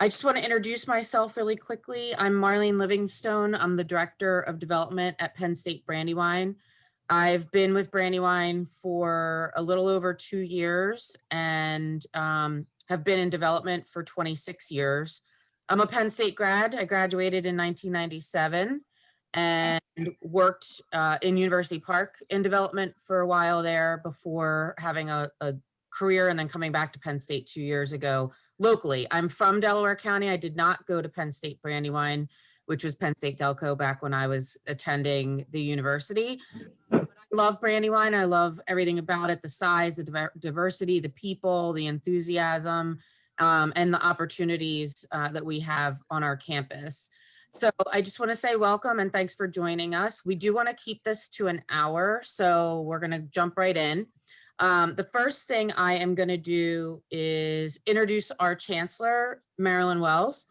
I just want to introduce myself really quickly. I'm Marleen Livingstone. I'm the Director of Development at Penn State Brandywine. I've been with Brandywine for a little over 2 years and have been in development for 26 years. I'm a Penn State grad. I graduated in 1997 and worked in University Park in development for a while there before having a career and then coming back to Penn State 2 years ago locally. I'm from Delaware County. I did not go to Penn State Brandywine, which was Penn State Delco back when I was attending the university. But I love Brandywine. I love everything about it, the size, the diversity, the people, the enthusiasm, and the opportunities that we have on our campus. So I just want to say welcome and thanks for joining us. We do want to keep this to an hour, so we're going to jump right in. The first thing I am going to do is introduce our Chancellor, Marilyn Wells.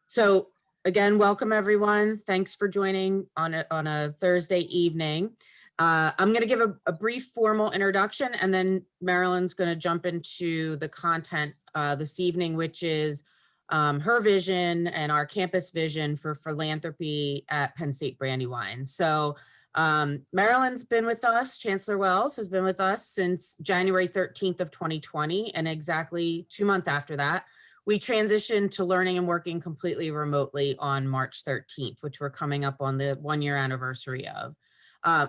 So again, welcome everyone. Thanks for joining on a Thursday evening. I'm going to give a brief formal introduction, and then Marilyn's going to jump into the content this evening, which is her vision and our campus vision for philanthropy at Penn State Brandywine. So Marilyn's been with us, Chancellor Wells has been with us since January 13th of 2020, and exactly 2 months after that, we transitioned to learning and working completely remotely on March 13th, which we're coming up on the 1-year anniversary of.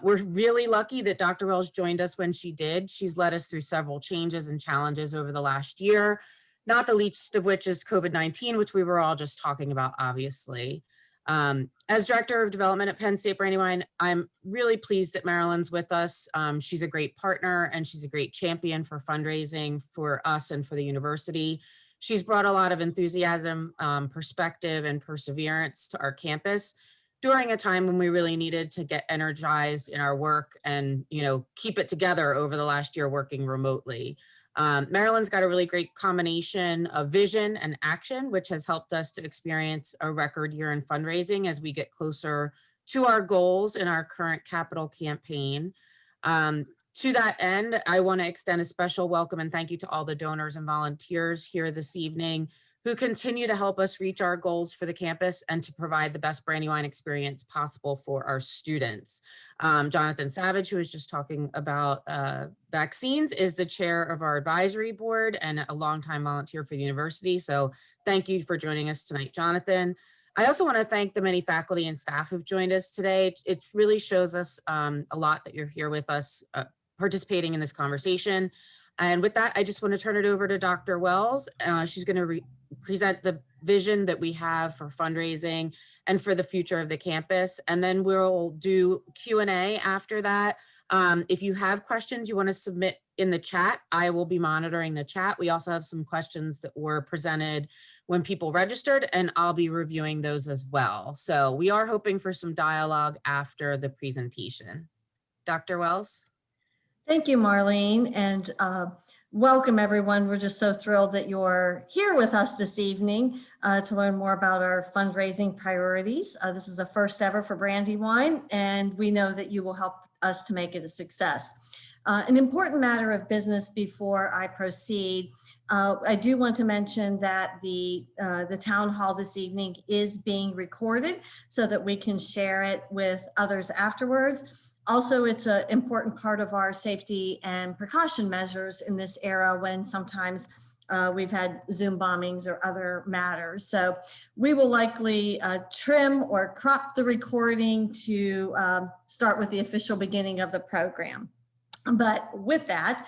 We're really lucky that Dr. Wells joined us when she did. She's led us through several changes and challenges over the last year, not the least of which is COVID-19, which we were all just talking about, obviously. As Director of Development at Penn State Brandywine, I'm really pleased that Marilyn's with us. She's a great partner and she's a great champion for fundraising for us and for the university. She's brought a lot of enthusiasm, perspective, and perseverance to our campus during a time when we really needed to get energized in our work and, keep it together over the last year working remotely. Marilyn's got a really great combination of vision and action, which has helped us to experience a record year in fundraising as we get closer to our goals in our current capital campaign. To that end, I want to extend a special welcome and thank you to all the donors and volunteers here this evening who continue to help us reach our goals for the campus and to provide the best Brandywine experience possible for our students. Jonathan Savage, who was just talking about vaccines, is the chair of our advisory board and a longtime volunteer for the university. So thank you for joining us tonight, Jonathan. I also want to thank the many faculty and staff who've joined us today. It really shows us a lot that you're here with us participating in this conversation. And with that, I just want to turn it over to Dr. Wells. She's going to present the vision that we have for fundraising and for the future of the campus. And then we'll do Q&A after that. If you have questions you want to submit in the chat, I will be monitoring the chat. We also have some questions that were presented when people registered, and I'll be reviewing those as well. So we are hoping for some dialogue after the presentation. Dr. Wells? Thank you, Marleen, and welcome everyone. We're just so thrilled that you're here with us this evening to learn more about our fundraising priorities. This is a first ever for Brandywine, and we know that you will help us to make it a success. An important matter of business before I proceed, I do want to mention that the town hall this evening is being recorded so that we can share it with others afterwards. Also, it's an important part of our safety and precaution measures in this era when sometimes we've had Zoom bombings or other matters. So we will likely trim or crop the recording to start with the official beginning of the program. But with that,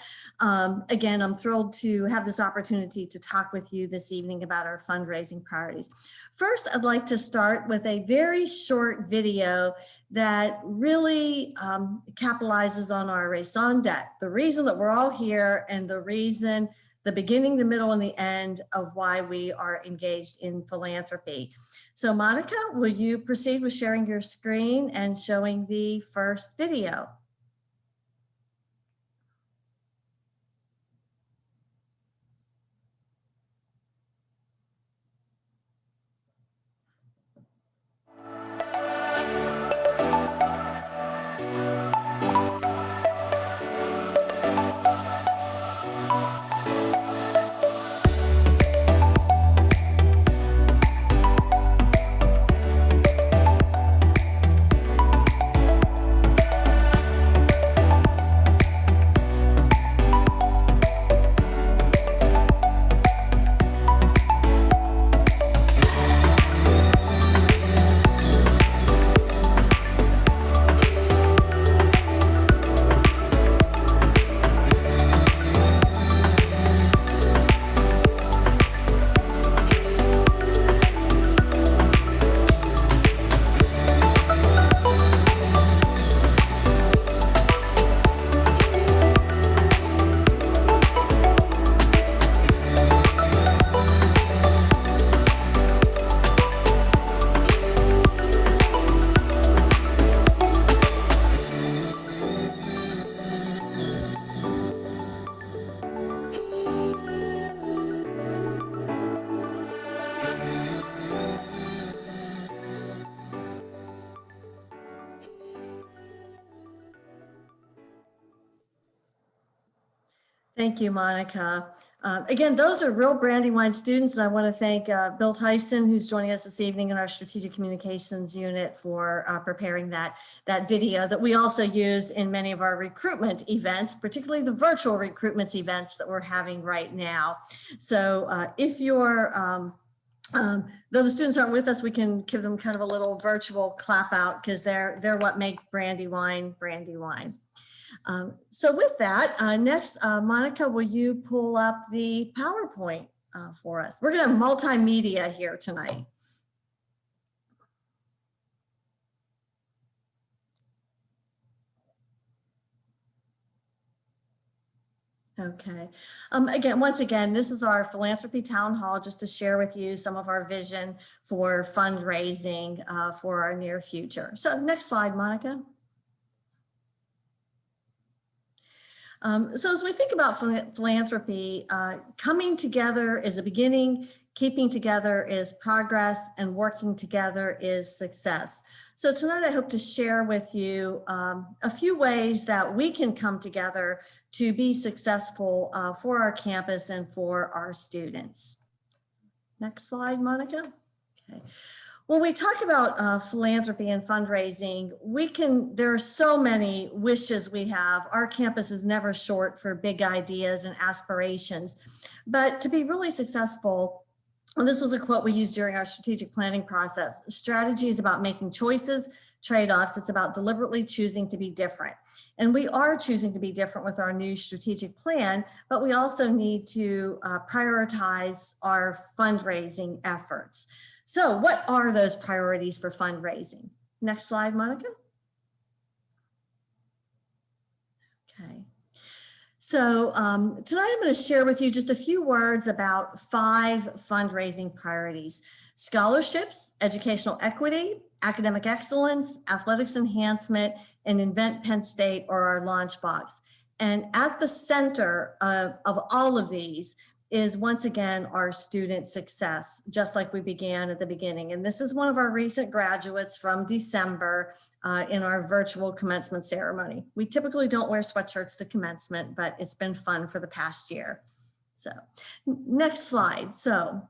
again, I'm thrilled to have this opportunity to talk with you this evening about our fundraising priorities. First, I'd like to start with a very short video that really capitalizes on our raison d'etre, the reason that we're all here and the reason, the beginning, the middle, and the end of why we are engaged in philanthropy. So Monica, will you proceed with sharing your screen and showing the first video? Thank you, Monica. Again, those are real Brandywine students, and I want to thank Bill Tyson, who's joining us this evening in our Strategic Communications unit for preparing that video that we also use in many of our recruitment events, particularly the virtual recruitment events that we're having right now. So if you're though the students aren't with us, we can give them kind of a little virtual clap out because they're what make Brandywine Brandywine. So with that, next, Monica, will you pull up the PowerPoint for us? We're going to have multimedia here tonight. Okay. Once again, this is our philanthropy town hall, just to share with you some of our vision for fundraising for our near future. So next slide, Monica. So as we think about philanthropy, coming together is a beginning, keeping together is progress, and working together is success. So tonight I hope to share with you a few ways that we can come together to be successful for our campus and for our students. Next slide, Monica. Okay. When we talk about philanthropy and fundraising, there are so many wishes we have. Our campus is never short for big ideas and aspirations. But to be really successful, and this was a quote we used during our strategic planning process, strategy is about making choices, trade-offs. It's about deliberately choosing to be different. And we are choosing to be different with our new strategic plan, but we also need to prioritize our fundraising efforts. So what are those priorities for fundraising? Next slide, Monica. Okay. So tonight I'm going to share with you just a few words about 5 fundraising priorities: scholarships, educational equity, academic excellence, athletics enhancement, and Invent Penn State, or our launch box. And at the center of all of these is, once again, our student success, just like we began at the beginning. And this is one of our recent graduates from December in our virtual commencement ceremony. We typically don't wear sweatshirts to commencement, but it's been fun for the past year. So next slide. So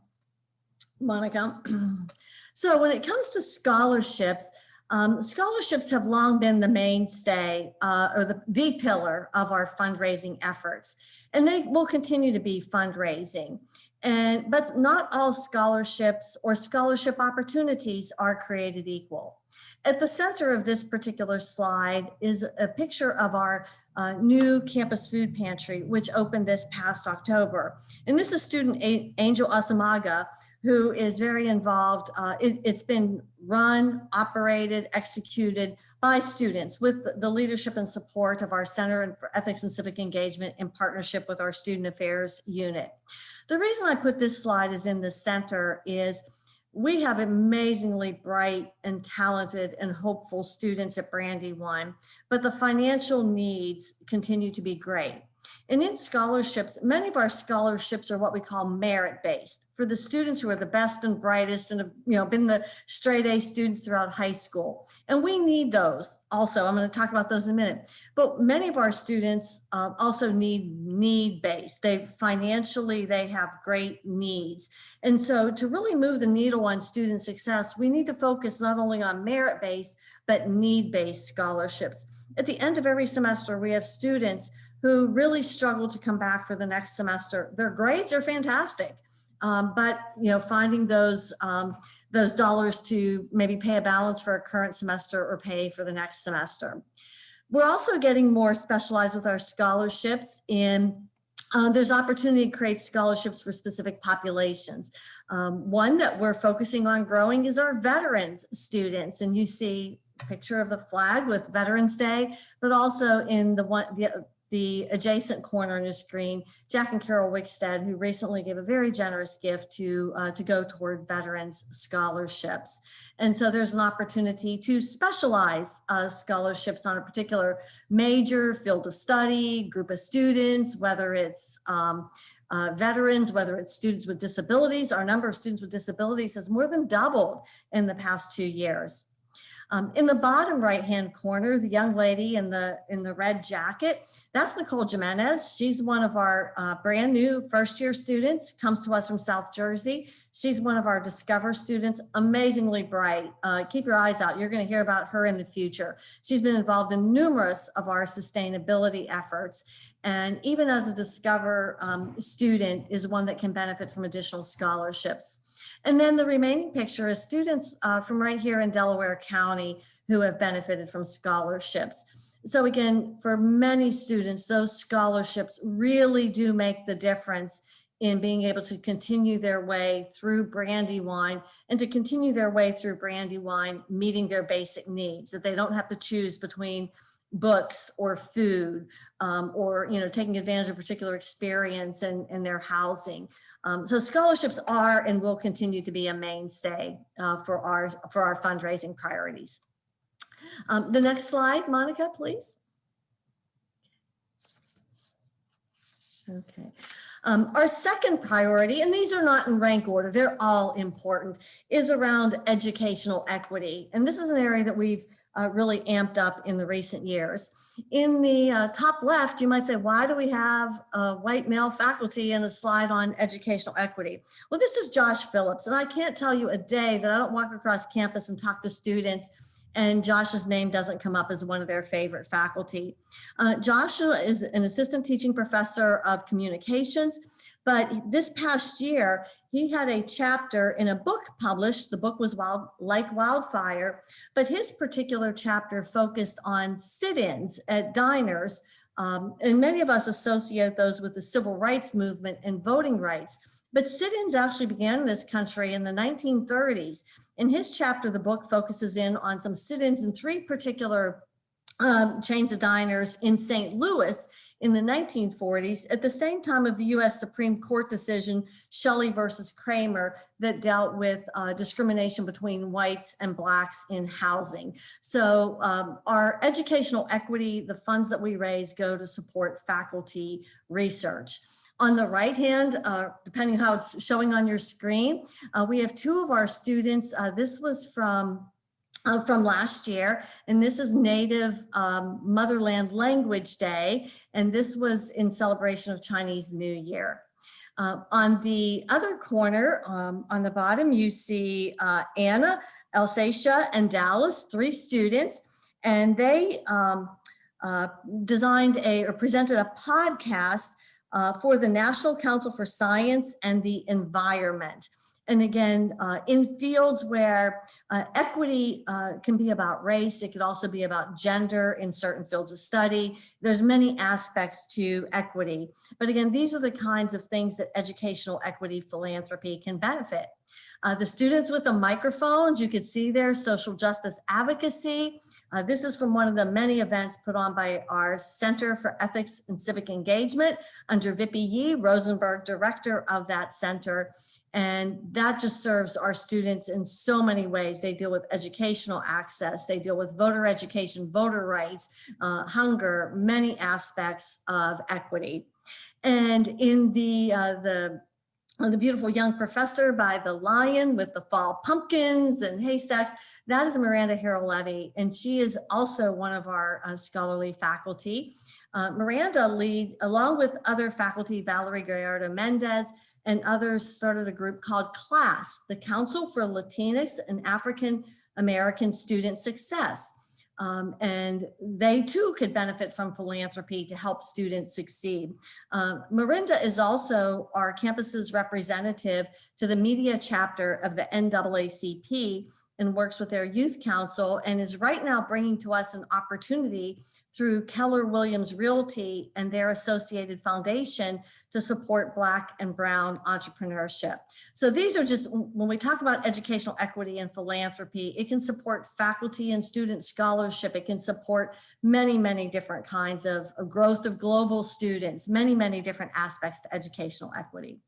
Monica, so when it comes to scholarships, scholarships have long been the mainstay or the pillar of our fundraising efforts, and they will continue to be fundraising. But not all scholarships or scholarship opportunities are created equal. At the center of this particular slide is a picture of our new campus food pantry, which opened this past October. And this is student Angel Asamaga, who is very involved. It's been run, operated, executed by students with the leadership and support of our Center for Ethics and Civic Engagement in partnership with our Student Affairs unit. The reason I put this slide is in the center is we have amazingly bright and talented and hopeful students at Brandywine, but the financial needs continue to be great. And in scholarships, many of our scholarships are what we call merit-based for the students who are the best and brightest and have been the straight A students throughout high school. And we need those also. I'm going to talk about those in a minute. But many of our students also need-based. They have great needs. And so to really move the needle on student success, we need to focus not only on merit-based, but need-based scholarships. At the end of every semester, we have students who really struggle to come back for the next semester. Their grades are fantastic, but finding those dollars to maybe pay a balance for a current semester or pay for the next semester. We're also getting more specialized with our scholarships in there's opportunity to create scholarships for specific populations. One that we're focusing on growing is our veterans students, and you see a picture of the flag with Veterans Day, but also in the adjacent corner on your screen, Jack and Carol Wickstead, who recently gave a very generous gift to go toward veterans scholarships. And so there's an opportunity to specialize scholarships on a particular major, field of study, group of students, whether it's veterans, whether it's students with disabilities. Our number of students with disabilities has more than doubled in the past 2 years. In the bottom right-hand corner, the young lady in the red jacket, that's Nicole Jimenez. She's one of our brand new first-year students, comes to us from South Jersey. She's one of our Discover students, amazingly bright. Keep your eyes out. You're going to hear about her in the future. She's been involved in numerous of our sustainability efforts. And even as a Discover student is one that can benefit from additional scholarships. And then the remaining picture is students from right here in Delaware County who have benefited from scholarships. So again, for many students, those scholarships really do make the difference in being able to continue their way through Brandywine and to continue their way through Brandywine meeting their basic needs, that they don't have to choose between books or food or taking advantage of a particular experience and their housing. So scholarships are and will continue to be a mainstay for our fundraising priorities. The next slide, Monica, please. Okay. Our second priority, and these are not in rank order, they're all important, is around educational equity. And this is an area that we've really amped up in the recent years. In the top left, you might say, why do we have white male faculty in a slide on educational equity? Well, this is Josh Phillips, and I can't tell you a day that I don't walk across campus and talk to students and Josh's name doesn't come up as one of their favorite faculty. Joshua is an assistant teaching professor of communications, but this past year, he had a chapter in a book published. The book was Like Wildfire, but his particular chapter focused on sit-ins at diners. And many of us associate those with the civil rights movement and voting rights. But sit-ins actually began in this country in the 1930s. In his chapter, the book focuses in on some sit-ins in three particular chains of diners in St. Louis in the 1940s, at the same time of the US Supreme Court decision, Shelley versus Kramer, that dealt with discrimination between whites and blacks in housing. So our educational equity, the funds that we raise go to support faculty research. On the right hand, depending on how it's showing on your screen, we have two of our students. This was from last year, and this is Native Motherland Language Day, and this was in celebration of Chinese New Year. On the other corner, on the bottom, you see Anna, Alsacia, and Dallas, three students, and they presented a podcast for the National Council for Science and the Environment. And again, in fields where equity can be about race, it could also be about gender in certain fields of study. There's many aspects to equity. But again, these are the kinds of things that educational equity philanthropy can benefit. The students with the microphones, you could see there, social justice advocacy. This is from one of the many events put on by our Center for Ethics and Civic Engagement under Vippi Yee, Rosenberg, director of that center. And that just serves our students in so many ways. They deal with educational access, they deal with voter education, voter rights, hunger, many aspects of equity. And in the beautiful young professor by the lion with the fall pumpkins and haystacks, that is Miranda Harrell-Levy, and she is also one of our scholarly faculty. Miranda leads, along with other faculty, Valerie Gallardo-Mendez, and others, started a group called CLASS, the Council for Latinx and African American Student Success. And they too could benefit from philanthropy to help students succeed. Miranda is also our campus's representative to the media chapter of the NAACP and works with their youth council, and is right now bringing to us an opportunity through Keller Williams Realty and their associated foundation to support Black and Brown entrepreneurship. So these are just, when we talk about educational equity and philanthropy, it can support faculty and student scholarship. It can support many, many different kinds of growth of global students, many, many different aspects to educational equity.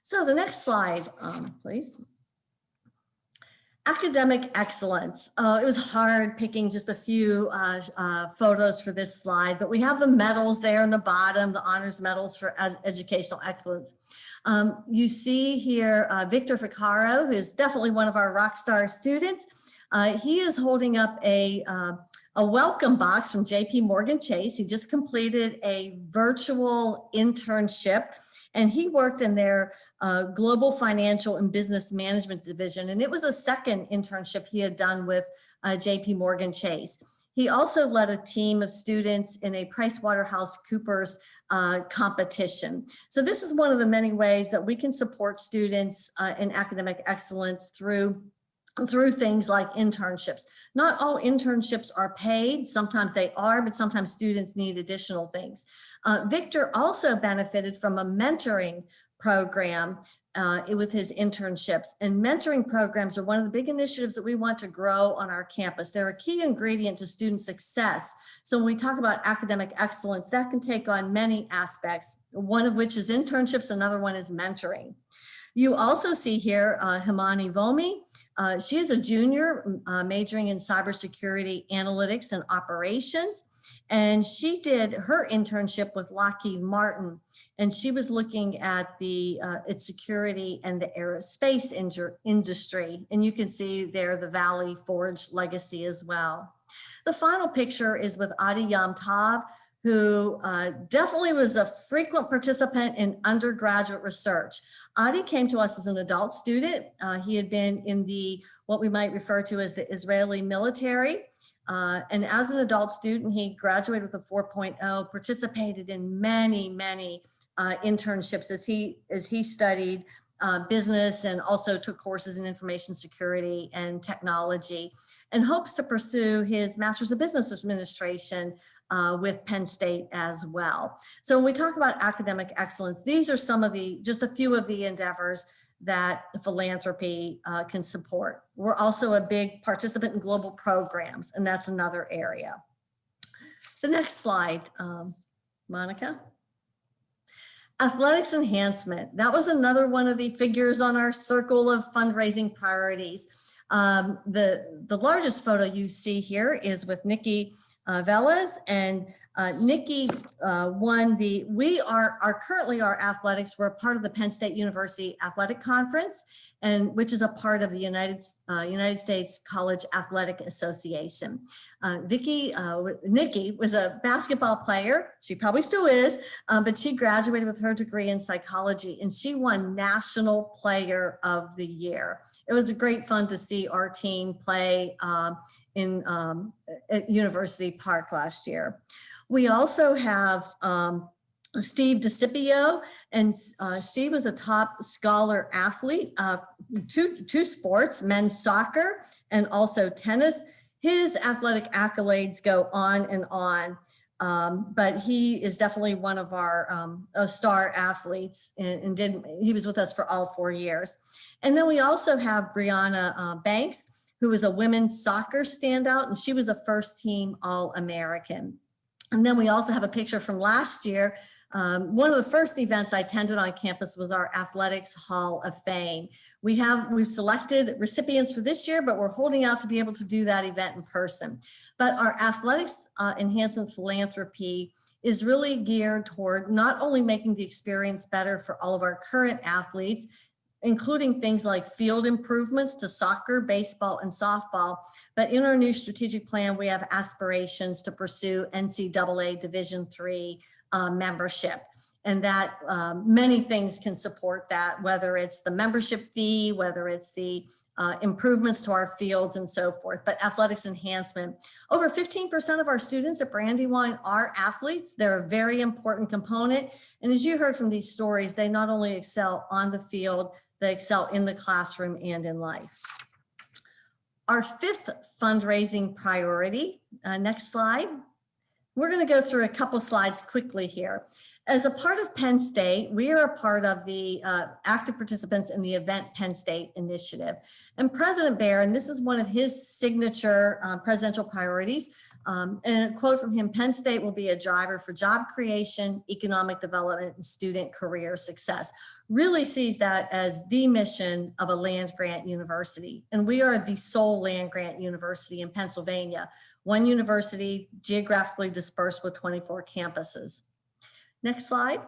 So the next slide, please. Academic excellence. It was hard picking just a few photos for this slide, but we have the medals there in the bottom, the honors medals for educational excellence. You see here Victor Ficaro, who is definitely one of our rock star students. He is holding up a welcome box from JP Morgan Chase. He just completed a virtual internship, and he worked in their global financial and business management division. And it was a second internship he had done with JP Morgan Chase. He also led a team of students in a PricewaterhouseCoopers competition. So this is one of the many ways that we can support students in academic excellence through things like internships. Not all internships are paid. Sometimes they are, but sometimes students need additional things. Victor also benefited from a mentoring program with his internships. And mentoring programs are one of the big initiatives that we want to grow on our campus. They're a key ingredient to student success. So when we talk about academic excellence, that can take on many aspects, one of which is internships, another one is mentoring. You also see here Himani Vomi. She is a junior majoring in cybersecurity, analytics, and operations. And she did her internship with Lockheed Martin. And she was looking at its security and the aerospace industry. And you can see there the Valley Forge legacy as well. The final picture is with Adi Yamtav, who definitely was a frequent participant in undergraduate research. Adi came to us as an adult student. He had been in what we might refer to as the Israeli military. And as an adult student, he graduated with a 4.0, participated in many, many internships as he studied business and also took courses in information security and technology, and hopes to pursue his Master's of Business Administration with Penn State as well. So when we talk about academic excellence, these are just a few of the endeavors that philanthropy can support. We're also a big participant in global programs, and that's another area. The next slide, Monica. Athletics enhancement. That was another one of the figures on our circle of fundraising priorities. The largest photo you see here is with Nikki Velez, and Nikki won currently our athletics. We're a part of the Penn State University Athletic Conference, and which is a part of the United States College Athletic Association. Nikki was a basketball player. She probably still is, but she graduated with her degree in psychology, and she won National Player of the Year. It was great fun to see our team play at University Park last year. We also have Steve DeCipio, and Steve was a top scholar athlete, two sports, men's soccer and also tennis. His athletic accolades go on and on, but he is definitely one of our star athletes, and he was with us for all 4 years. And then we also have Brianna Banks, who was a women's soccer standout, and she was a first team All-American. And then we also have a picture from last year. One of the first events I attended on campus was our Athletics Hall of Fame. We've selected recipients for this year, but we're holding out to be able to do that event in person. But our athletics enhancement philanthropy is really geared toward not only making the experience better for all of our current athletes, including things like field improvements to soccer, baseball, and softball. But in our new strategic plan, we have aspirations to pursue NCAA Division III membership. And that many things can support that, whether it's the membership fee, whether it's the improvements to our fields and so forth. But athletics enhancement, over 15% of our students at Brandywine are athletes. They're a very important component. And as you heard from these stories, they not only excel on the field, they excel in the classroom and in life. Our fifth fundraising priority, next slide. We're going to go through a couple slides quickly here. As a part of Penn State, we are a part of the active participants in the Event Penn State initiative. And President Barron, this is one of his signature presidential priorities. And a quote from him, "Penn State will be a driver for job creation, economic development, and student career success." Really sees that as the mission of a land grant university. And we are the sole land grant university in Pennsylvania, one university geographically dispersed with 24 campuses. Next slide.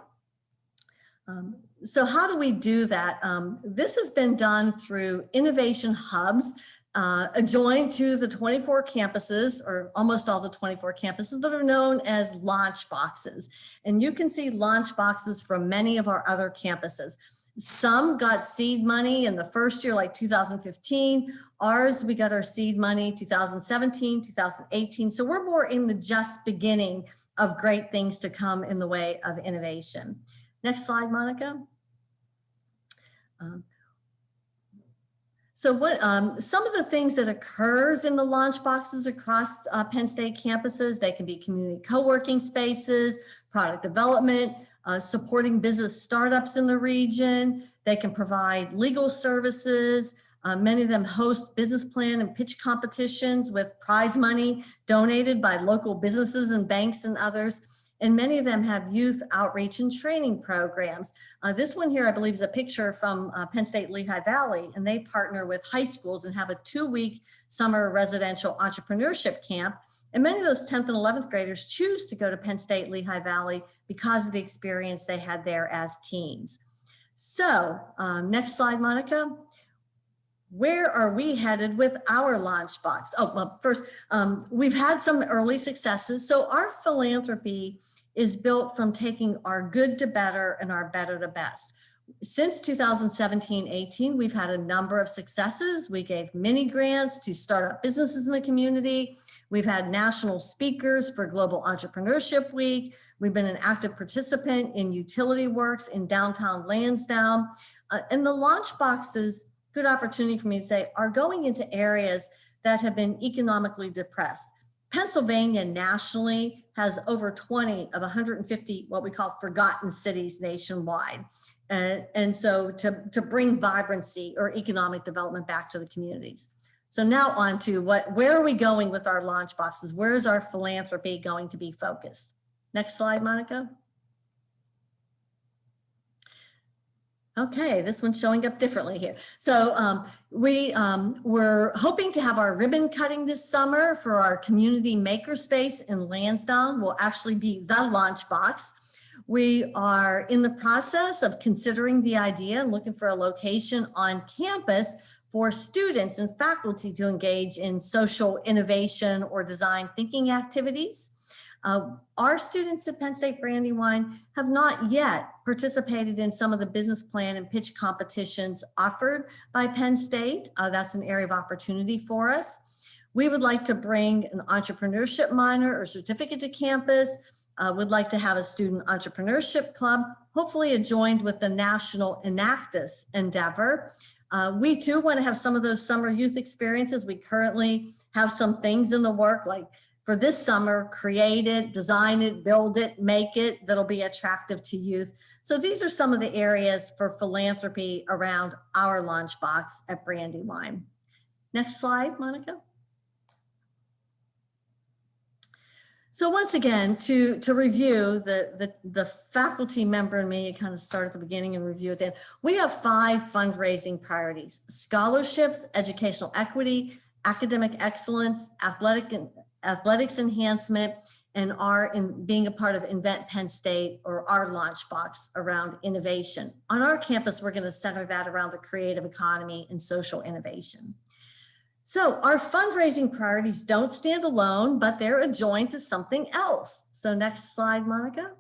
So how do we do that? This has been done through innovation hubs adjoined to the 24 campuses, or almost all the 24 campuses that are known as launch boxes. And you can see launch boxes from many of our other campuses. Some got seed money in the first year, like 2015. Ours, we got our seed money 2017, 2018. So we're more in the just beginning of great things to come in the way of innovation. Next slide, Monica. So what some of the things that occurs in the launch boxes across Penn State campuses, they can be community co-working spaces, product development, supporting business startups in the region. They can provide legal services. Many of them host business plan and pitch competitions with prize money donated by local businesses and banks and others. And many of them have youth outreach and training programs. This one here, I believe, is a picture from Penn State Lehigh Valley, and they partner with high schools and have a 2-week summer residential entrepreneurship camp. And many of those 10th and 11th graders choose to go to Penn State Lehigh Valley because of the experience they had there as teens. So next slide, Monica. Where are we headed with our launch box? Oh, well, first, we've had some early successes. So our philanthropy is built from taking our good to better and our better to best. Since 2017-18, we've had a number of successes. We gave mini grants to startup businesses in the community. We've had national speakers for Global Entrepreneurship Week. We've been an active participant in Utility Works in downtown Lansdowne. And the launch boxes, good opportunity for me to say, are going into areas that have been economically depressed. Pennsylvania nationally has over 20 of 150 what we call forgotten cities nationwide. And so to bring vibrancy or economic development back to the communities. So now on to where are we going with our launch boxes? Where is our philanthropy going to be focused? Next slide, Monica. Okay, this one's showing up differently here. So we're hoping to have our ribbon cutting this summer for our community makerspace in Lansdowne. Will actually be the launch box. We are in the process of considering the idea and looking for a location on campus for students and faculty to engage in social innovation or design thinking activities. Our students at Penn State Brandywine have not yet participated in some of the business plan and pitch competitions offered by Penn State. That's an area of opportunity for us. We would like to bring an entrepreneurship minor or certificate to campus. Would like to have a student entrepreneurship club, hopefully adjoined with the national Enactus endeavor. We too want to have some of those summer youth experiences. We currently have some things in the work, like for this summer, create it, design it, build it, make it, that'll be attractive to youth. So these are some of the areas for philanthropy around our launch box at Brandywine. Next slide, Monica. So once again, to review, the faculty member and me, kind of start at the beginning and review it then. We have 5 fundraising priorities: scholarships, educational equity, academic excellence, athletics enhancement, and being a part of Invent Penn State, or our launch box around innovation. On our campus, we're going to center that around the creative economy and social innovation. So our fundraising priorities don't stand alone, but they're adjoined to something else. So next slide, Monica.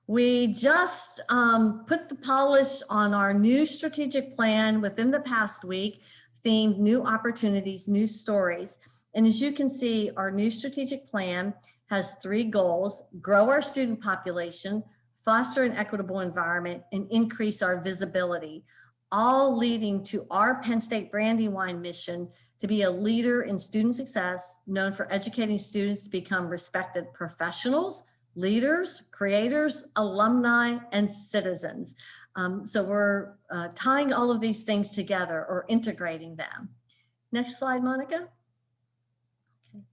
We just put the polish on our new strategic plan within the past week, themed New Opportunities, New Stories. And as you can see, our new strategic plan has 3 goals: grow our student population, foster an equitable environment, and increase our visibility, all leading to our Penn State Brandywine mission to be a leader in student success, known for educating students to become respected professionals, leaders, creators, alumni, and citizens. So we're tying all of these things together, or integrating them. Next slide, Monica. Okay.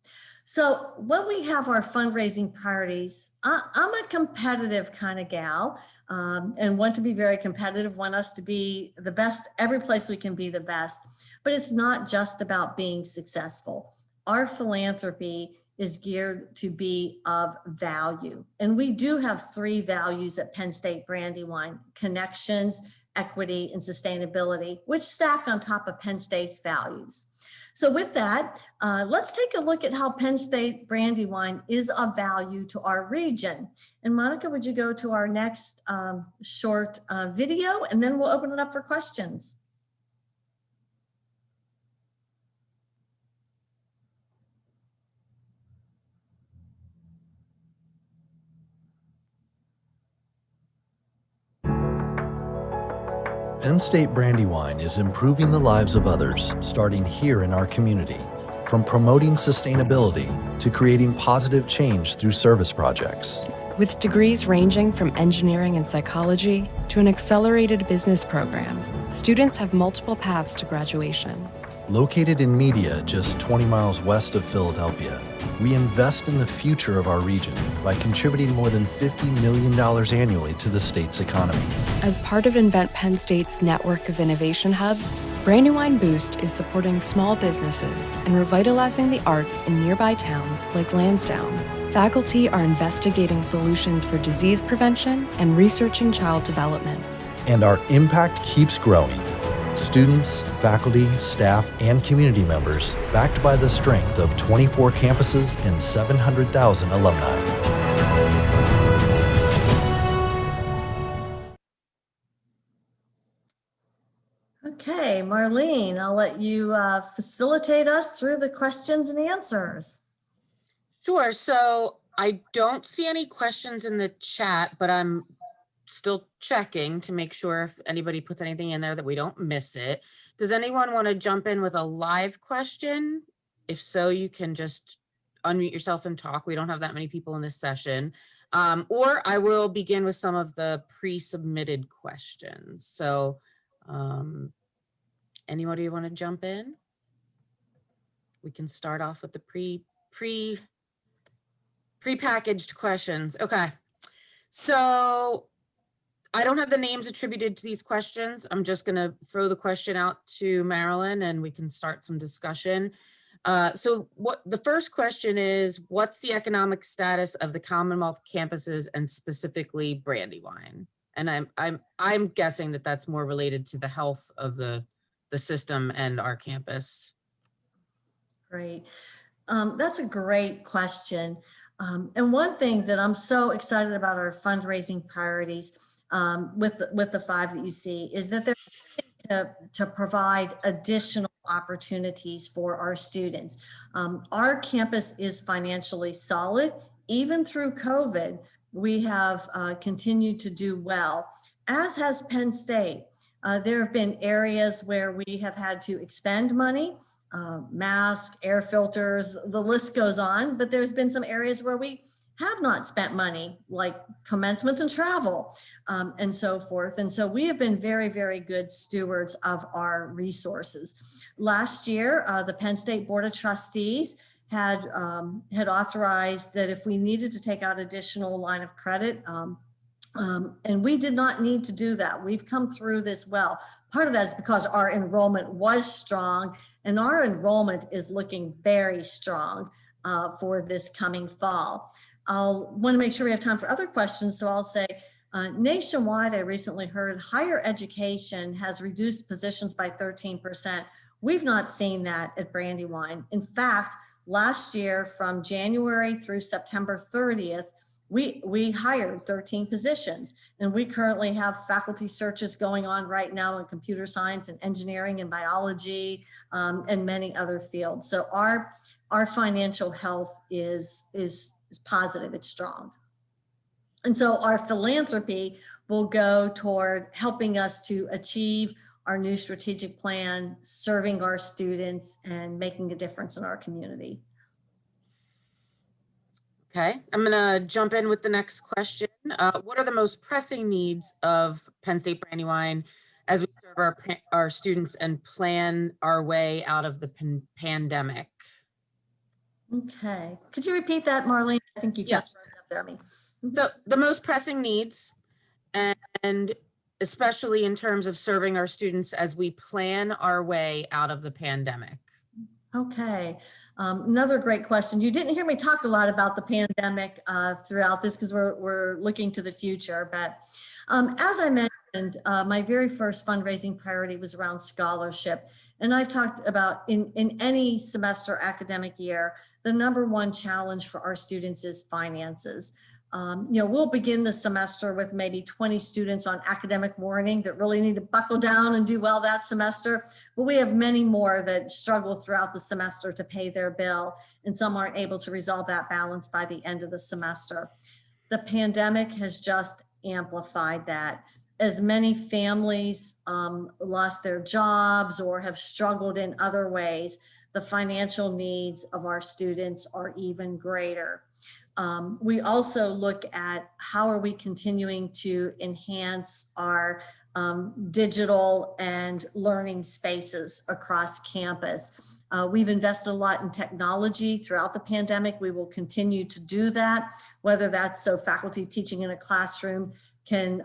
So when we have our fundraising priorities, I'm a competitive kind of gal and want to be very competitive, want us to be the best, every place we can be the best, but it's not just about being successful. Our philanthropy is geared to be of value. And we do have 3 values at Penn State Brandywine: connections, equity, and sustainability, which stack on top of Penn State's values. So with that, let's take a look at how Penn State Brandywine is of value to our region. And Monica, would you go to our next short video, and then we'll open it up for questions. Penn State Brandywine is improving the lives of others, starting here in our community. From promoting sustainability to creating positive change through service projects. With degrees ranging from engineering and psychology to an accelerated business program, students have multiple paths to graduation. Located in Media, just 20 miles west of Philadelphia, we invest in the future of our region by contributing more than $50 million annually to the state's economy. As part of Invent Penn State's network of innovation hubs, Brandywine Boost is supporting small businesses and revitalizing the arts in nearby towns like Lansdowne. Faculty are investigating solutions for disease prevention and researching child development. And our impact keeps growing. Students, faculty, staff, and community members, backed by the strength of 24 campuses and 700,000 alumni. Okay, Marleen, I'll let you facilitate us through the questions and answers. Sure. So I don't see any questions in the chat, but I'm still checking to make sure if anybody puts anything in there that we don't miss it. Does anyone want to jump in with a live question? If so, you can just unmute yourself and talk. We don't have that many people in this session. Or I will begin with some of the pre-submitted questions. So anybody want to jump in? We can start off with the pre-packaged questions. Okay. So I don't have the names attributed to these questions. I'm just going to throw the question out to Marilyn and we can start some discussion. So what the first question is, what's the economic status of the Commonwealth campuses and specifically Brandywine? And I'm guessing that that's more related to the health of the system and our campus. Great. That's a great question. And one thing that I'm so excited about our fundraising priorities with the 5 that you see is that they're to provide additional opportunities for our students. Our campus is financially solid. Even through COVID, we have continued to do well, as has Penn State. There have been areas where we have had to expend money, masks, air filters, the list goes on, but there's been some areas where we have not spent money, like commencements and travel, and so forth. And so we have been very, very good stewards of our resources. Last year, the Penn State Board of Trustees had authorized that if we needed to take out additional line of credit, and we did not need to do that. We've come through this well. Part of that is because our enrollment was strong, and our enrollment is looking very strong for this coming fall. I'll want to make sure we have time for other questions, so I'll say nationwide, I recently heard higher education has reduced positions by 13%. We've not seen that at Brandywine. In fact, last year from January through September 30th, we hired 13 positions, and we currently have faculty searches going on right now in computer science and engineering and biology and many other fields. So our financial health is positive, it's strong. And so our philanthropy will go toward helping us to achieve our new strategic plan, serving our students and making a difference in our community. Okay, I'm gonna jump in with the next question. What are the most pressing needs of Penn State Brandywine as we serve our students and plan our way out of the pandemic? Okay, could you repeat that, Marleen? I think you got it up there. So the most pressing needs, and especially in terms of serving our students as we plan our way out of the pandemic. Okay, another great question. You didn't hear me talk a lot about the pandemic throughout this because we're looking to the future, but as I mentioned, my very first fundraising priority was around scholarship. And I've talked about in any semester academic year, the number one challenge for our students is finances. We'll begin the semester with maybe 20 students on academic morning that really need to buckle down and do well that semester. But we have many more that struggle throughout the semester to pay their bill, and some aren't able to resolve that balance by the end of the semester. The pandemic has just amplified that. As many families lost their jobs or have struggled in other ways, the financial needs of our students are even greater. We also look at how are we continuing to enhance our digital and learning spaces across campus. We've invested a lot in technology throughout the pandemic. We will continue to do that, whether that's so faculty teaching in a classroom can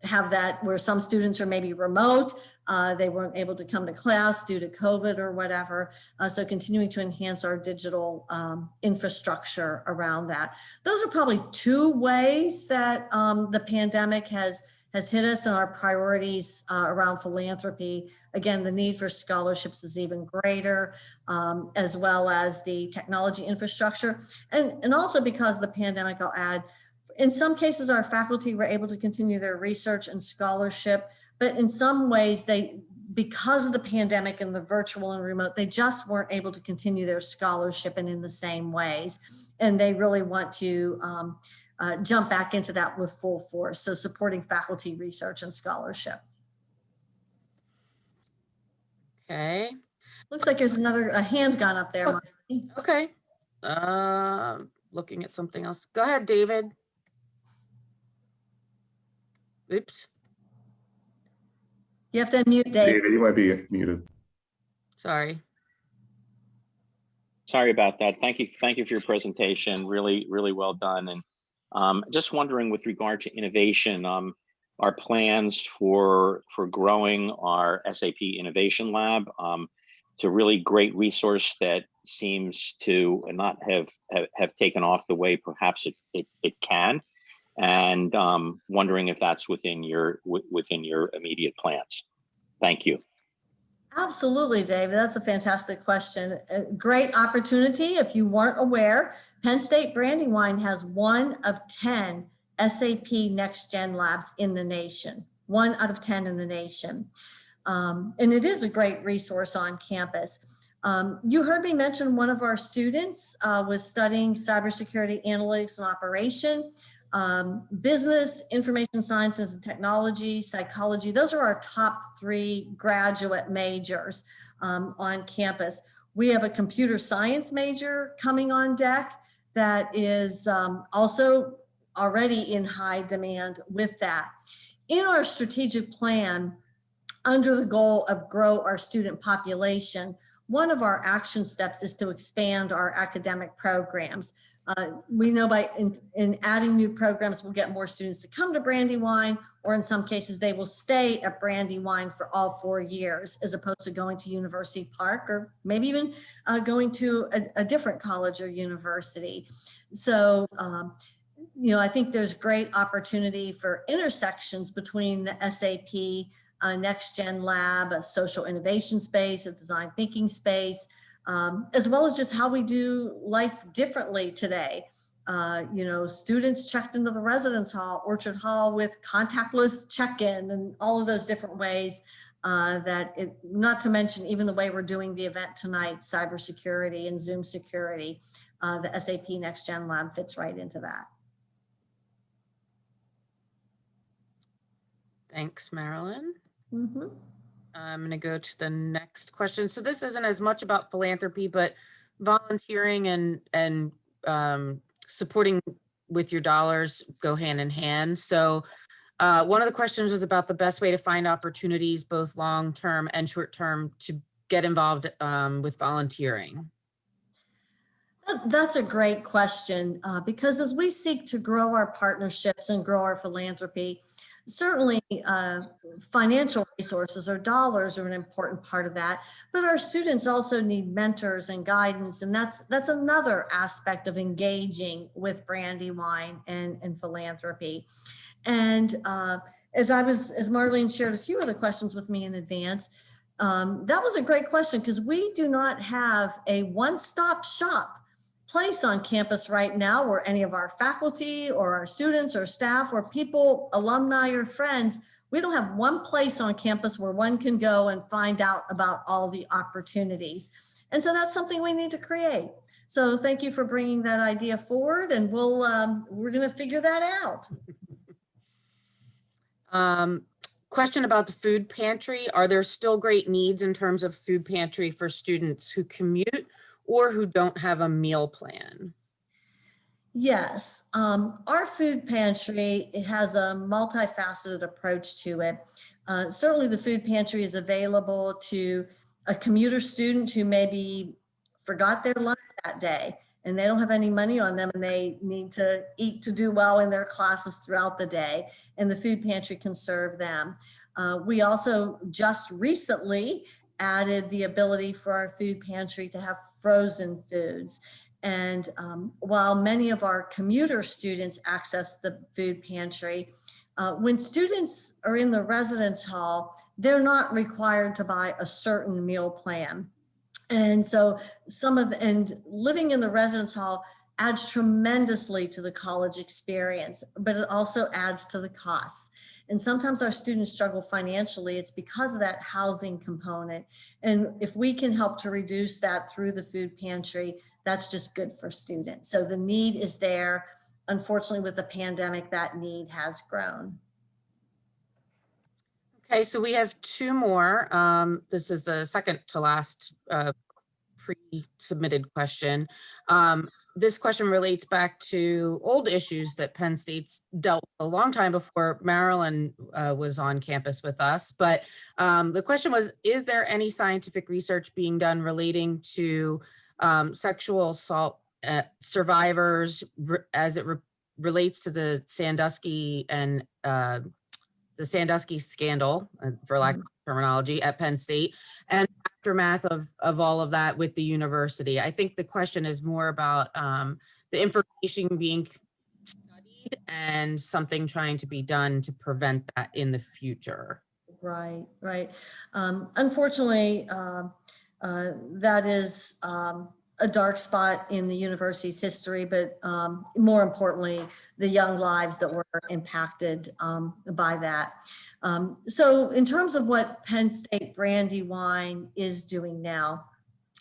have that where some students are maybe remote, they weren't able to come to class due to COVID or whatever. So continuing to enhance our digital infrastructure around that. Those are probably two ways that the pandemic has hit us, and our priorities around philanthropy. Again, the need for scholarships is even greater, as well as the technology infrastructure. And also because of the pandemic, I'll add, in some cases, our faculty were able to continue their research and scholarship, but in some ways, because of the pandemic and the virtual and remote, they just weren't able to continue their scholarship and in the same ways. And they really want to jump back into that with full force. So supporting faculty research and scholarship. Okay. Looks like there's a hand gone up there. Oh, okay. Looking at something else. Go ahead, David. Oops. You have to unmute, David. David, you might be muted. Sorry. Sorry about that. Thank you for your presentation. Really well done. And just wondering, with regard to innovation, our plans for growing our SAP Innovation Lab. It's a really great resource that seems to not have taken off the way perhaps it can. And wondering if that's within your immediate plans. Thank you. Absolutely, David. That's a fantastic question. A great opportunity. If you weren't aware, Penn State Brandywine has 1 of 10 SAP Next Gen labs in the nation. 1 out of 10 in the nation. And it is a great resource on campus. You heard me mention one of our students was studying cybersecurity analytics and operation. Business, information sciences and technology, psychology. Those are our top 3 graduate majors on campus. We have a computer science major coming on deck that is also already in high demand with that. In our strategic plan, under the goal of grow our student population, one of our action steps is to expand our academic programs. We know in adding new programs, we'll get more students to come to Brandywine, or in some cases, they will stay at Brandywine for all 4 years, as opposed to going to University Park, or maybe even going to a different college or university. So, I think there's great opportunity for intersections between the SAP Next Gen Lab, a social innovation space, a design thinking space, as well as just how we do life differently today. Students checked into the residence hall, Orchard Hall, with contactless check-in and all of those different ways not to mention even the way we're doing the event tonight, cybersecurity and Zoom security, the SAP Next Gen Lab fits right into that. Thanks, Marilyn. Mm-hmm. I'm going to go to the next question. So this isn't as much about philanthropy, but volunteering and supporting with your dollars go hand in hand. So one of the questions was about the best way to find opportunities, both long-term and short-term, to get involved with volunteering. That's a great question, because as we seek to grow our partnerships and grow our philanthropy, certainly financial resources or dollars are an important part of that, but our students also need mentors and guidance, and that's another aspect of engaging with Brandywine and philanthropy. And as Marleen shared a few of the questions with me in advance, that was a great question because we do not have a one-stop shop place on campus right now where any of our faculty or our students or staff or people, alumni or friends, we don't have one place on campus where one can go and find out about all the opportunities. And so that's something we need to create. So thank you for bringing that idea forward, and we're going to figure that out. Question about the food pantry. Are there still great needs in terms of food pantry for students who commute or who don't have a meal plan? Yes, our food pantry, it has a multifaceted approach to it. Certainly the food pantry is available to a commuter student who maybe forgot their lunch that day and they don't have any money on them and they need to eat to do well in their classes throughout the day, and the food pantry can serve them. We also just recently added the ability for our food pantry to have frozen foods. And while many of our commuter students access the food pantry, when students are in the residence hall, they're not required to buy a certain meal plan. And so living in the residence hall adds tremendously to the college experience, but it also adds to the costs. And sometimes our students struggle financially. It's because of that housing component. And if we can help to reduce that through the food pantry, that's just good for students. So the need is there. Unfortunately, with the pandemic, that need has grown. Okay, so we have two more. This is the second to last pre-submitted question. This question relates back to old issues that Penn State's dealt with a long time before Marilyn was on campus with us. But the question was, is there any scientific research being done relating to sexual assault survivors as it relates to the Sandusky and the Sandusky scandal, for lack of terminology, at Penn State, and aftermath of all of that with the university? I think the question is more about the information being studied and something trying to be done to prevent that in the future. Right. Unfortunately, that is a dark spot in the university's history, but more importantly, the young lives that were impacted by that. So in terms of what Penn State Brandywine is doing now,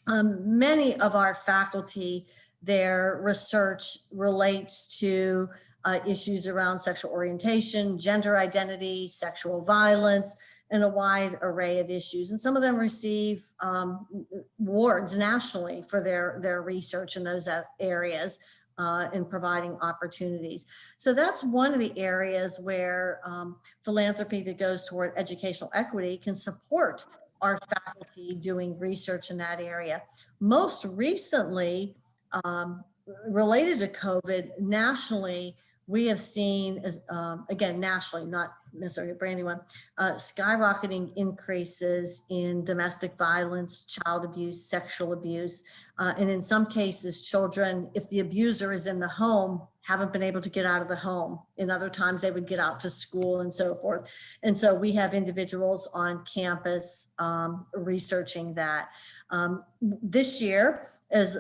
many of our faculty, their research relates to issues around sexual orientation, gender identity, sexual violence, and a wide array of issues. And some of them receive awards nationally for their research in those areas in providing opportunities. So that's one of the areas where philanthropy that goes toward educational equity can support our faculty doing research in that area. Most recently, related to COVID, nationally, we have seen, again, nationally, not necessarily at Brandywine, skyrocketing increases in domestic violence, child abuse, sexual abuse. And in some cases, children, if the abuser is in the home, haven't been able to get out of the home. In other times, they would get out to school and so forth. And so we have individuals on campus researching that. This year, as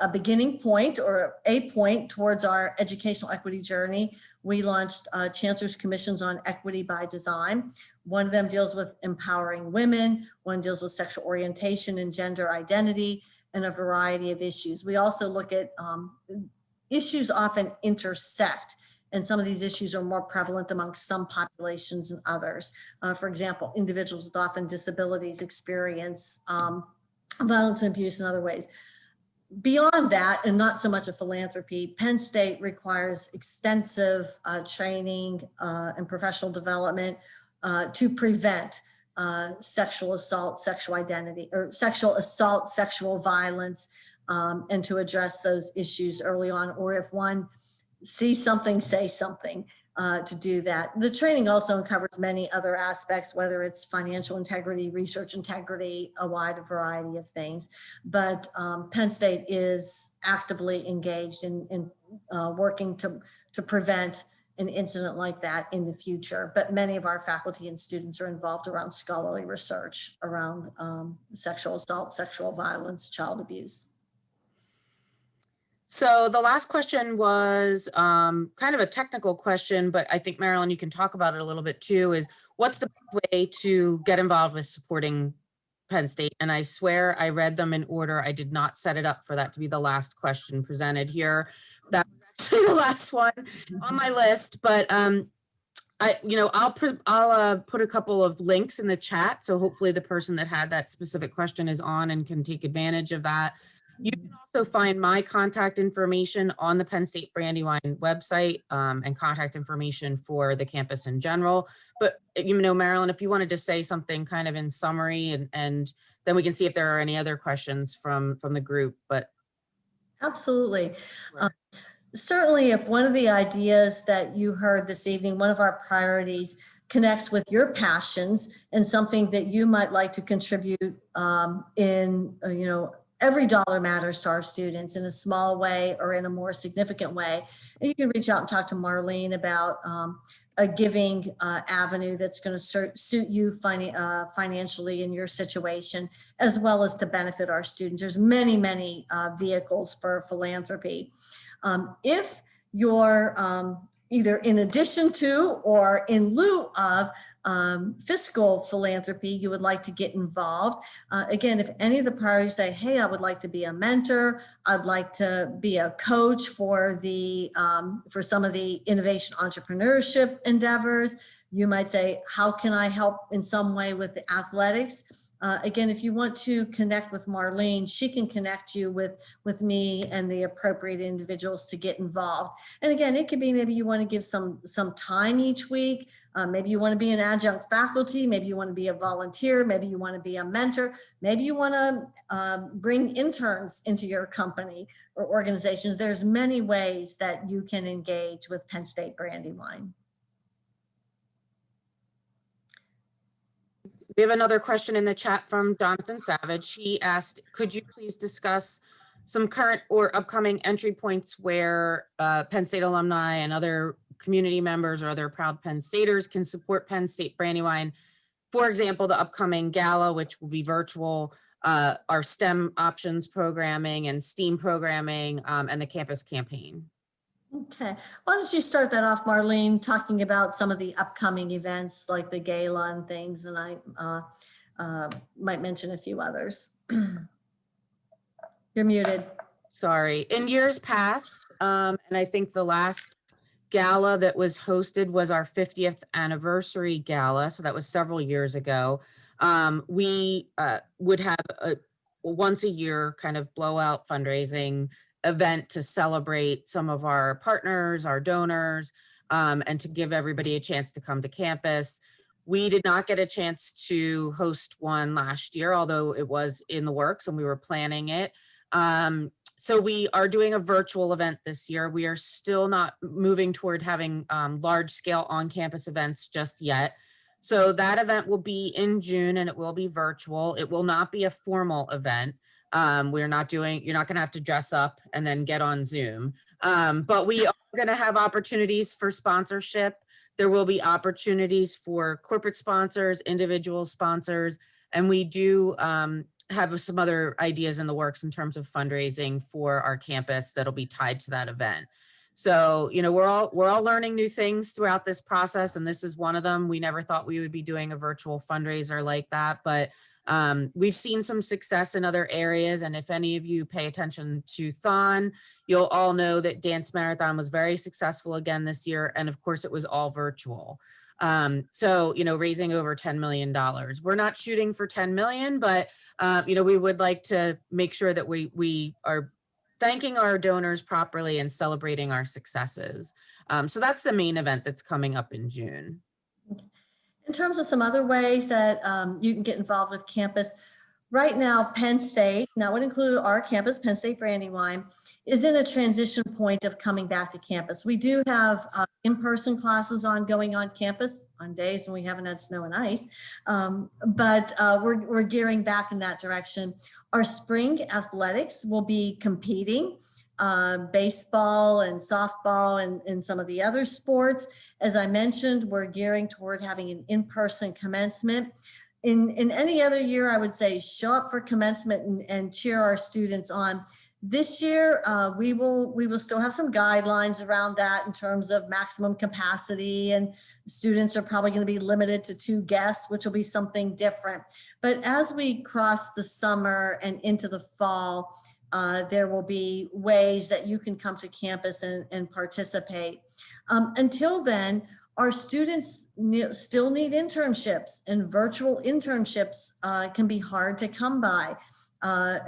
a beginning point or a point towards our educational equity journey, we launched Chancellor's Commissions on Equity by Design. One of them deals with empowering women, one deals with sexual orientation and gender identity, and a variety of issues. We also look at issues often intersect, and some of these issues are more prevalent amongst some populations than others. For example, individuals with often disabilities experience violence and abuse in other ways. Beyond that, and not so much a philanthropy, Penn State requires extensive training and professional development to prevent sexual assault, sexual identity, or sexual assault, sexual violence, and to address those issues early on, or if one sees something, say something to do that. The training also covers many other aspects, whether it's financial integrity, research integrity, a wide variety of things. But Penn State is actively engaged in working to prevent an incident like that in the future. But many of our faculty and students are involved around scholarly research around sexual assault, sexual violence, child abuse. So the last question was kind of a technical question, but I think, Marilyn, you can talk about it a little bit too, is what's the best way to get involved with supporting Penn State? And I swear I read them in order. I did not set it up for that to be the last question presented here. That was actually the last one on my list, but I'll put a couple of links in the chat. So hopefully the person that had that specific question is on and can take advantage of that. You can also find my contact information on the Penn State Brandywine website and contact information for the campus in general. But, Marilyn, if you wanted to say something kind of in summary, and then we can see if there are any other questions from the group. But absolutely. Certainly, if one of the ideas that you heard this evening, one of our priorities, connects with your passions and something that you might like to contribute every dollar matters to our students in a small way or in a more significant way. And you can reach out and talk to Marleen about a giving avenue that's going to suit you financially in your situation, as well as to benefit our students. There's many, many vehicles for philanthropy. If you're either in addition to or in lieu of fiscal philanthropy, you would like to get involved. Again, if any of the priorities say, hey, I would like to be a mentor, I'd like to be a coach for some of the innovation entrepreneurship endeavors, you might say, how can I help in some way with the athletics? Again, if you want to connect with Marleen, she can connect you with me and the appropriate individuals to get involved. And again, it could be maybe you want to give some time each week. Maybe you want to be an adjunct faculty. Maybe you want to be a volunteer. Maybe you want to be a mentor. Maybe you want to bring interns into your company or organizations. There's many ways that you can engage with Penn State Brandywine. We have another question in the chat from Jonathan Savage. He asked, could you please discuss some current or upcoming entry points where Penn State alumni and other community members or other proud Penn Staters can support Penn State Brandywine? For example, the upcoming gala, which will be virtual, our STEM options programming and STEAM programming, and the campus campaign. Okay, why don't you start that off, Marleen, talking about some of the upcoming events like the gala and things, and I might mention a few others. You're muted. Sorry. In years past, and I think the last gala that was hosted was our 50th anniversary gala, so that was several years ago. We would have a once a year kind of blowout fundraising event to celebrate some of our partners, our donors, and to give everybody a chance to come to campus. We did not get a chance to host one last year, although it was in the works and we were planning it. So we are doing a virtual event this year. We are still not moving toward having large scale on-campus events just yet. So that event will be in June and it will be virtual. It will not be a formal event. You're not going to have to dress up and then get on Zoom. But we are going to have opportunities for sponsorship. There will be opportunities for corporate sponsors, individual sponsors, and we do have some other ideas in the works in terms of fundraising for our campus that'll be tied to that event. So, we're all learning new things throughout this process, and this is one of them. We never thought we would be doing a virtual fundraiser like that, but we've seen some success in other areas. And if any of you pay attention to Thon, you'll all know that Dance Marathon was very successful again this year. And of course it was all virtual. So, raising over $10 million. We're not shooting for 10 million, but, we would like to make sure that we are thanking our donors properly and celebrating our successes. So that's the main event that's coming up in June. In terms of some other ways that you can get involved with campus, right now, Penn State, that would include our campus, Penn State Brandywine, is in a transition point of coming back to campus. We do have in-person classes ongoing on campus on days when we haven't had snow and ice, but we're gearing back in that direction. Our spring athletics will be competing baseball and softball and some of the other sports. As I mentioned, we're gearing toward having an in-person commencement. In any other year, I would say show up for commencement and cheer our students on. This year, we will still have some guidelines around that in terms of maximum capacity, and students are probably going to be limited to 2 guests, which will be something different. But as we cross the summer and into the fall, there will be ways that you can come to campus and participate. Until then, our students still need internships, and virtual internships can be hard to come by.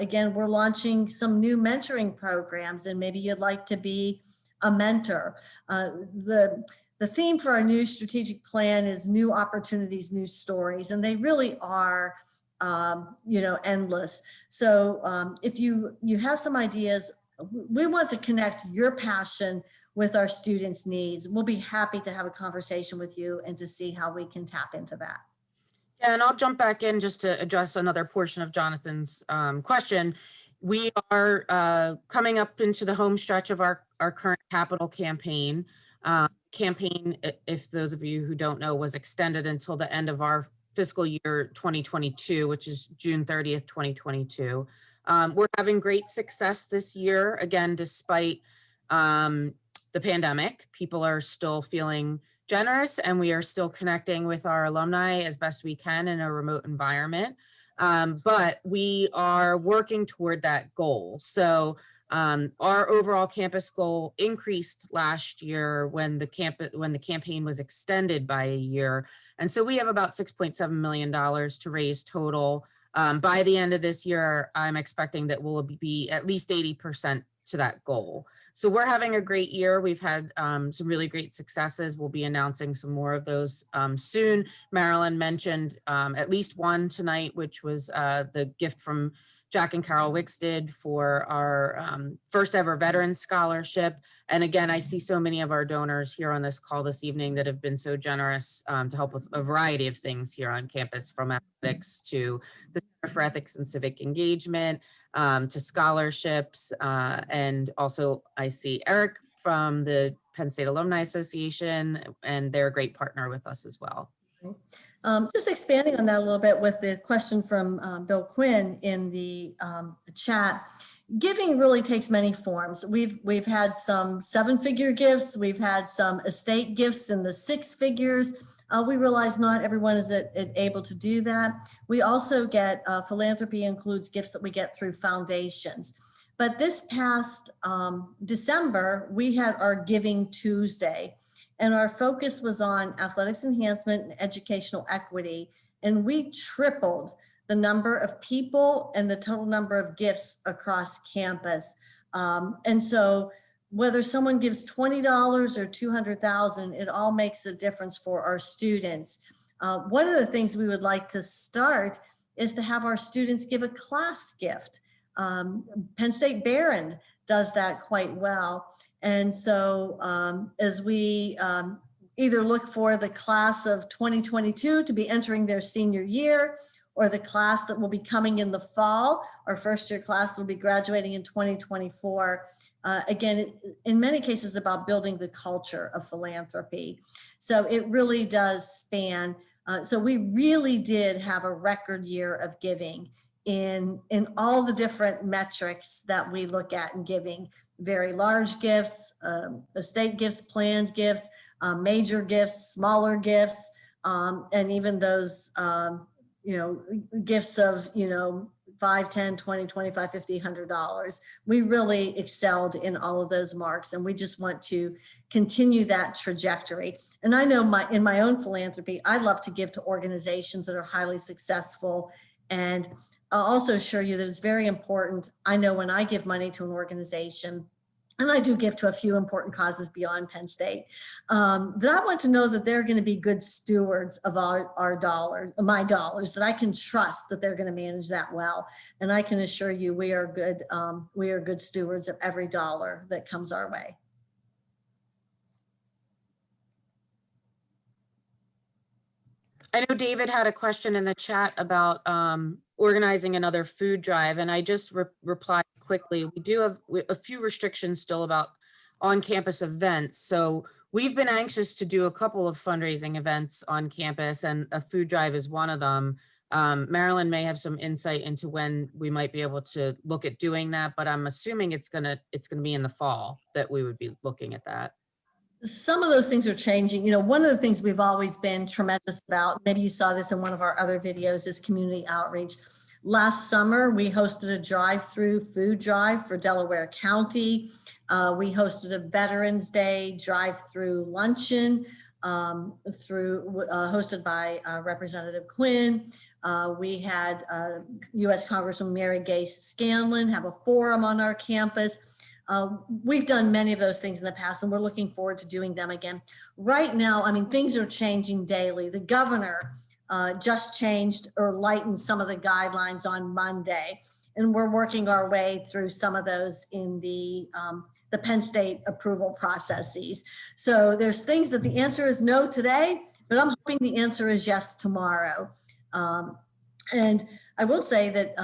Again, we're launching some new mentoring programs, and maybe you'd like to be a mentor. The theme for our new strategic plan is new opportunities, new stories, and they really are, endless. So if you have some ideas, we want to connect your passion with our students' needs. We'll be happy to have a conversation with you and to see how we can tap into that. Yeah, and I'll jump back in just to address another portion of Jonathan's question. We are coming up into the home stretch of our current capital campaign. Campaign, if those of you who don't know, was extended until the end of our fiscal year 2022, which is June 30th, 2022. We're having great success this year. Again, despite the pandemic, people are still feeling generous, and we are still connecting with our alumni as best we can in a remote environment. But we are working toward that goal. So our overall campus goal increased last year when the campaign was extended by a year. And so we have about $6.7 million to raise total. By the end of this year, I'm expecting that we'll be at least 80% to that goal. So we're having a great year. We've had some really great successes. We'll be announcing some more of those soon. Marilyn mentioned at least one tonight, which was the gift from Jack and Carol Wicksted for our first ever Veterans Scholarship. And again, I see so many of our donors here on this call this evening that have been so generous to help with a variety of things here on campus, from athletics to the Center for Ethics and Civic Engagement, to scholarships. And also I see Eric from the Penn State Alumni Association, and they're a great partner with us as well. Just expanding on that a little bit with the question from Bill Quinn in the chat. Giving really takes many forms. We've had some 7-figure gifts. We've had some estate gifts in the 6 figures. We realize not everyone is able to do that. We also get philanthropy includes gifts that we get through foundations. But this past December, we had our Giving Tuesday, and our focus was on athletics enhancement and educational equity. And we tripled the number of people and the total number of gifts across campus. And so whether someone gives $20 or $200,000, it all makes a difference for our students. One of the things we would like to start is to have our students give a class gift. Penn State Barron does that quite well. And so as we either look for the class of 2022 to be entering their senior year, or the class that will be coming in the fall, our first year class will be graduating in 2024. Again, in many cases about building the culture of philanthropy. So it really does span. So we really did have a record year of giving in all the different metrics that we look at in giving. Very large gifts, estate gifts, planned gifts, major gifts, smaller gifts, and even those gifts of, $5, $10, $20, $25, $50, $100. We really excelled in all of those marks, and we just want to continue that trajectory. And I know in my own philanthropy, I love to give to organizations that are highly successful. And I'll also assure you that it's very important. I know when I give money to an organization, and I do give to a few important causes beyond Penn State, that I want to know that they're going to be good stewards of my dollars, that I can trust that they're going to manage that well. And I can assure you we are good stewards of every dollar that comes our way. I know David had a question in the chat about organizing another food drive, and I just replied quickly. We do have a few restrictions still about on-campus events. So we've been anxious to do a couple of fundraising events on campus, and a food drive is one of them. Marilyn may have some insight into when we might be able to look at doing that, but I'm assuming it's gonna be in the fall that we would be looking at that. Some of those things are changing. You know, one of the things we've always been tremendous about, maybe you saw this in one of our other videos, is community outreach. Last summer, we hosted a drive-through food drive for Delaware County. We hosted a Veterans Day drive-through luncheon hosted by Representative Quinn. We had U.S. Congresswoman Mary Gay Scanlon have a forum on our campus. We've done many of those things in the past, and we're looking forward to doing them again. Right now, I mean, things are changing daily. The governor just changed or lightened some of the guidelines on Monday, and we're working our way through some of those in the Penn State approval processes. So there's things that the answer is no today, but I'm hoping the answer is yes tomorrow. And I will say that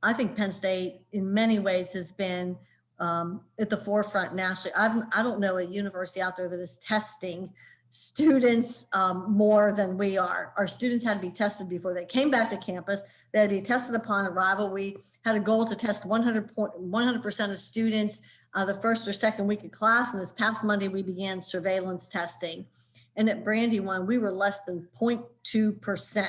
I think Penn State in many ways has been at the forefront nationally. I don't know a university out there that is testing students more than we are. Our students had to be tested before they came back to campus. They had to be tested upon arrival. We had a goal to test 100% of students the first or second week of class. And this past Monday, we began surveillance testing. And at Brandywine, we were less than 0.2%.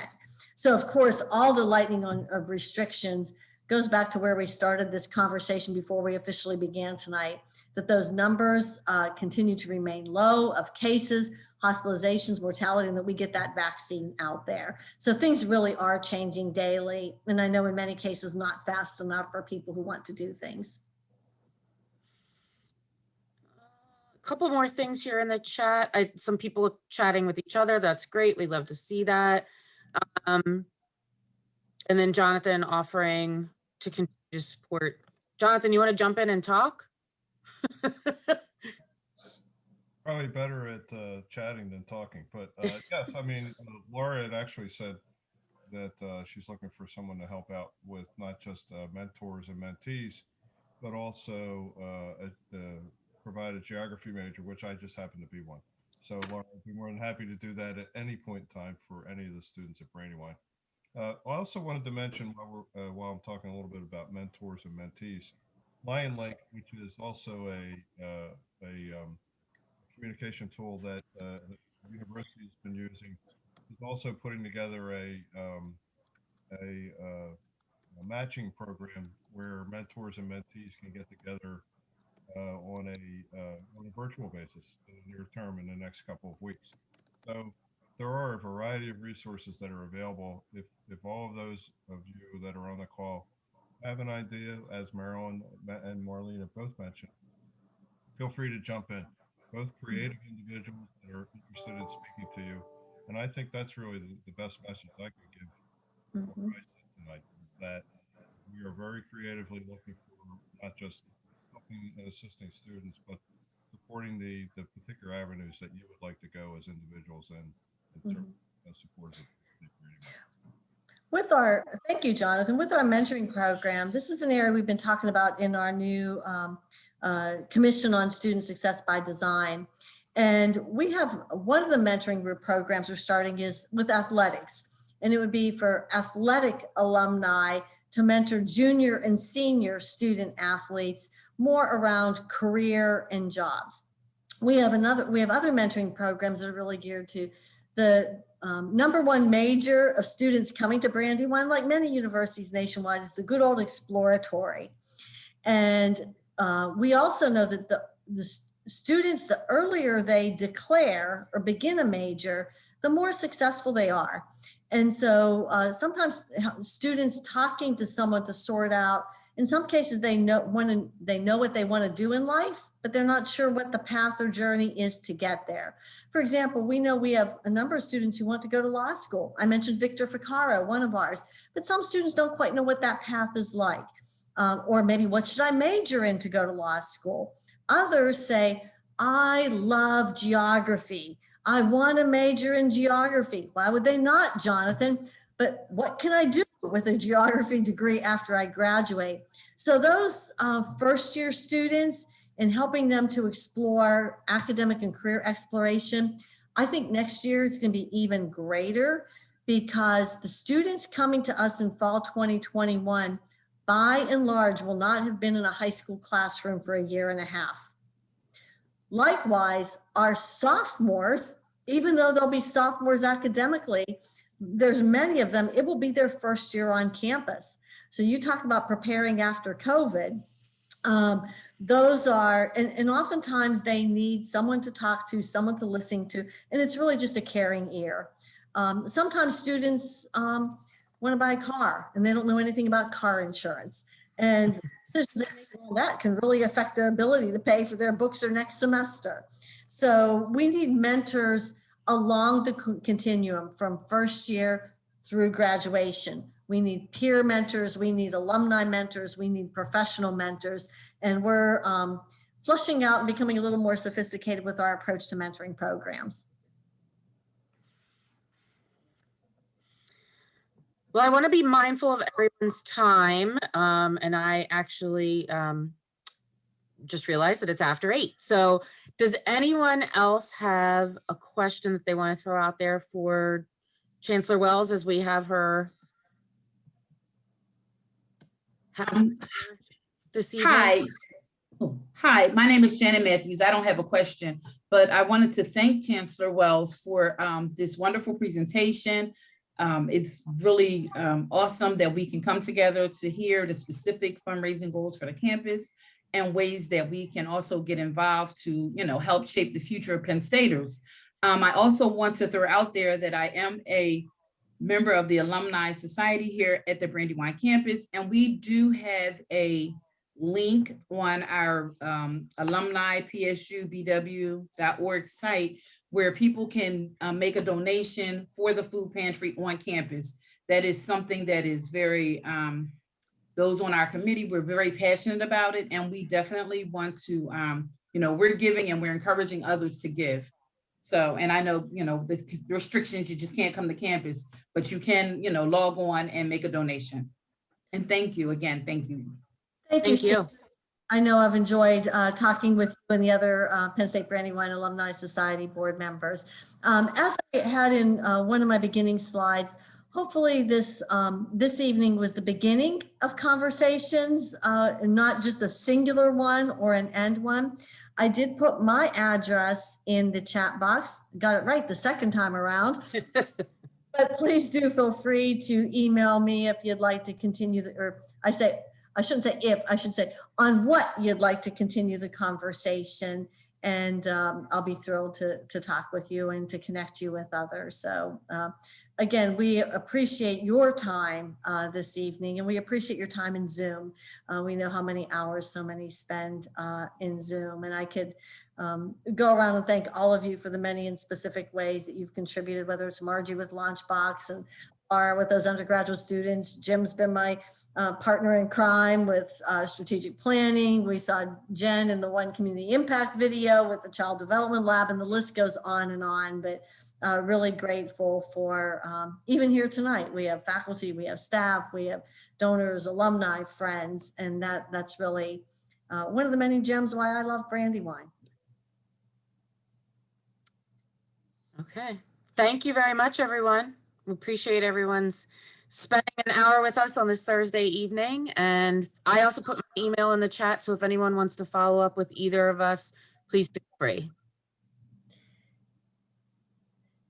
So of course, all the lightening of restrictions goes back to where we started this conversation before we officially began tonight, that those numbers continue to remain low of cases, hospitalizations, mortality, and that we get that vaccine out there. So things really are changing daily. And I know in many cases, not fast enough for people who want to do things. A couple more things here in the chat. Some people are chatting with each other. That's great. We'd love to see that. And then Jonathan offering to continue to support. Jonathan, you want to jump in and talk? Probably better at chatting than talking, but yes, I mean, Laura had actually said that she's looking for someone to help out with not just mentors and mentees, but also provide a geography major, which I just happen to be one. So Laura, I'd be more than happy to do that at any point in time for any of the students at Brandywine. I also wanted to mention while I'm talking a little bit about mentors and mentees, Lion Lake, which is also a communication tool that the university has been using, is also putting together a matching program where mentors and mentees can get together on a virtual basis in the near term in the next couple of weeks. So there are a variety of resources that are available. If all of those of you that are on the call have an idea, as Marilyn and Marleen have both mentioned, feel free to jump in. Both creative individuals that are interested in speaking to you. And I think that's really the best message I could give tonight, that we are very creatively looking for not just helping and assisting students, but supporting the particular avenues that you would like to go as individuals and support it. Thank you, Jonathan. With our mentoring program, this is an area we've been talking about in our new Commission on Student Success by Design. And we have one of the mentoring group programs we're starting is with athletics. And it would be for athletic alumni to mentor junior and senior student athletes more around career and jobs. We have other mentoring programs that are really geared to the number one major of students coming to Brandywine, like many universities nationwide, is the good old exploratory. And we also know that the students, the earlier they declare or begin a major, the more successful they are. And so sometimes students talking to someone to sort out, in some cases they know what they want to do in life, but they're not sure what the path or journey is to get there. For example, we know we have a number of students who want to go to law school. I mentioned Victor Ficaro, one of ours, but some students don't quite know what that path is like. Or maybe what should I major in to go to law school? Others say, I love geography. I want to major in geography. Why would they not, Jonathan? But what can I do with a geography degree after I graduate. So those first year students, and helping them to explore academic and career exploration, I think next year it's going to be even greater, because the students coming to us in fall 2021, by and large, will not have been in a high school classroom for a year and a half. Likewise, our sophomores, even though they'll be sophomores academically, there's many of them, it will be their first year on campus. So you talk about preparing after COVID. Those are, and oftentimes they need someone to talk to, someone to listen to, and it's really just a caring ear. Sometimes students want to buy a car and they don't know anything about car insurance. And that can really affect their ability to pay for their books or next semester. So we need mentors along the continuum from first year through graduation. We need peer mentors, we need alumni mentors, we need professional mentors, and we're flushing out and becoming a little more sophisticated with our approach to mentoring programs. Well, I want to be mindful of everyone's time, and I actually just realized that it's after 8. So does anyone else have a question that they want to throw out there for Chancellor Wells as we have her this evening? Hi. Hi, my name is Shannon Matthews. I don't have a question, but I wanted to thank Chancellor Wells for this wonderful presentation. It's really awesome that we can come together to hear the specific fundraising goals for the campus and ways that we can also get involved to, help shape the future of Penn Staters. I also want to throw out there that I am a member of the Alumni Society here at the Brandywine campus, and we do have a link on our alumni psubw.org site where people can make a donation for the food pantry on campus. That is something that is very, those on our committee, we're very passionate about it, and we definitely want to, we're giving and we're encouraging others to give. So, and I know, the restrictions, you just can't come to campus, but you can, log on and make a donation. And thank you again, thank you. Thank you. I know I've enjoyed talking with you and the other Penn State Brandywine Alumni Society board members. As I had in one of my beginning slides, hopefully this evening was the beginning of conversations, not just a singular one or an end one. I did put my address in the chat box, got it right the second time around. But please do feel free to email me if you'd like to continue I shouldn't say if, I should say on what you'd like to continue the conversation. And I'll be thrilled to talk with you and to connect you with others. So again, we appreciate your time this evening, and we appreciate your time in Zoom. We know how many hours so many spend in Zoom, and I could go around and thank all of you for the many and specific ways that you've contributed, whether it's Margie with Launchbox and Laura with those undergraduate students. Jim's been my partner in crime with strategic planning. We saw Jen in the One Community Impact video with the Child Development Lab, and the list goes on and on. But really grateful for even here tonight. We have faculty, we have staff, we have donors, alumni, friends, and that's really one of the many gems why I love Brandywine. Okay, thank you very much, everyone. We appreciate everyone's spending an hour with us on this Thursday evening. And I also put my email in the chat, so if anyone wants to follow up with either of us, please feel free.